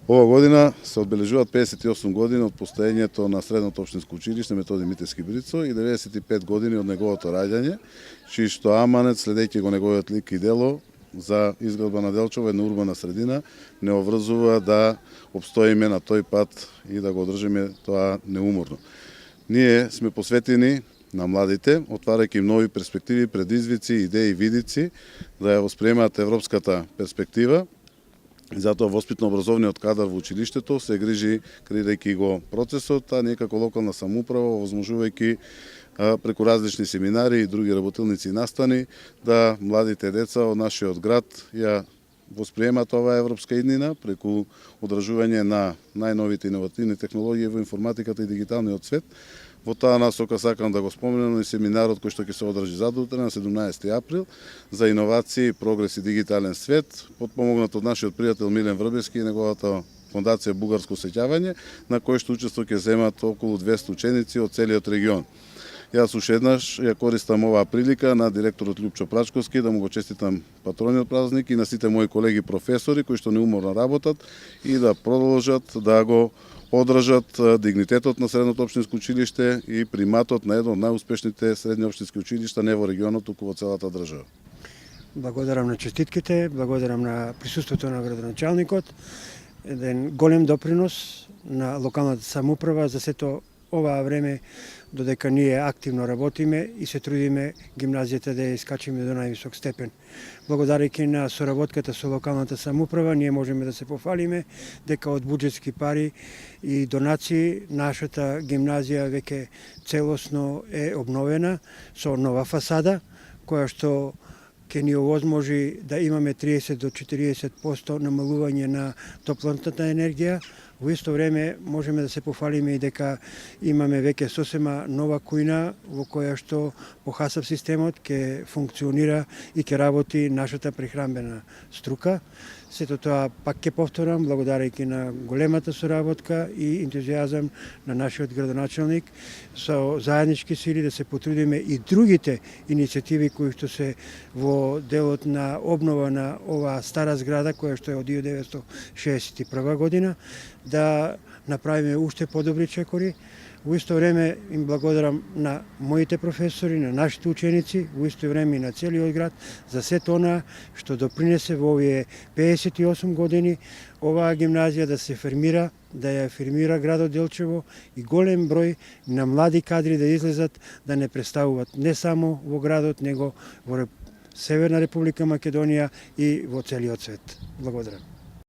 Ова година се одбележуваат 58 години од постоењето на Средното општинско училиште Методи Митевски Брицо и 95 години од неговото раѓање, чии што аманет, следејќи го неговиот лик и дело за изградба на Делчево, една урбана средина, не обврзува да обстоиме на тој пат и да го одржиме тоа неуморно. Ние сме посветени на младите, отварајќи им нови перспективи, предизвици, идеи, видици, да ја восприемаат европската перспектива. Затоа воспитно-образовниот кадар во училиштето се грижи, креирајќи го процесот, а ние како локална самоуправа, овозможувајќи преку различни семинари и други работилници и настани, да младите деца од нашиот град ја восприемат оваа европска иднина преку одржување на најновите иновативни технологии во информатиката и дигиталниот свет. Во таа насока сакам да го споменам и семинарот кој што ќе се одржи задутре на 17 април за иновации, прогрес и дигитален свет, потпомогнат од нашиот пријател Милен Врбевски и неговата фондација Бугарско сеќавање, на кој што учество ќе земат околу 200 ученици од целиот регион. Јас уште еднаш ја користам оваа прилика на директорот Љупчо Прачковски да му го честитам патрониот празник и на сите мои колеги професори кои што неуморно работат и да продолжат да го одржат дигнитетот на Средното општинско училиште и приматот на едно од најуспешните средни општински училишта не во регионот, туку во целата држава. Благодарам на честитките, благодарам на присуството на градоначалникот. Еден голем допринос на локалната самоуправа за сето оваа време додека ние активно работиме и се трудиме гимназијата да ја искачиме до највисок степен. Благодарејќи на соработката со локалната самоуправа, ние можеме да се пофалиме дека од буџетски пари и донации нашата гимназија веќе целосно е обновена со нова фасада, која што ќе ни овозможи да имаме 30 до 40% намалување на топлотната енергија. Во исто време можеме да се пофалиме и дека имаме веќе сосема нова кујна во која што по ХАСАП системот ќе функционира и ќе работи нашата прехранбена струка. Сето тоа пак ќе повторам, благодарејќи на големата соработка и ентузијазам на нашиот градоначалник, со заеднички сили да се потрудиме и другите иницијативи кои што се во делот на обнова на оваа стара зграда, која што е од 1961 година, да направиме уште подобри чекори. Во исто време им благодарам на моите професори, на нашите ученици, во исто време и на целиот град за сето она што допринесе во овие 58 години оваа гимназија да се формира, да ја формира градот Делчево и голем број на млади кадри да излезат, да не представуваат не само во градот, него во Северна Република Македонија и во целиот свет. Благодарам.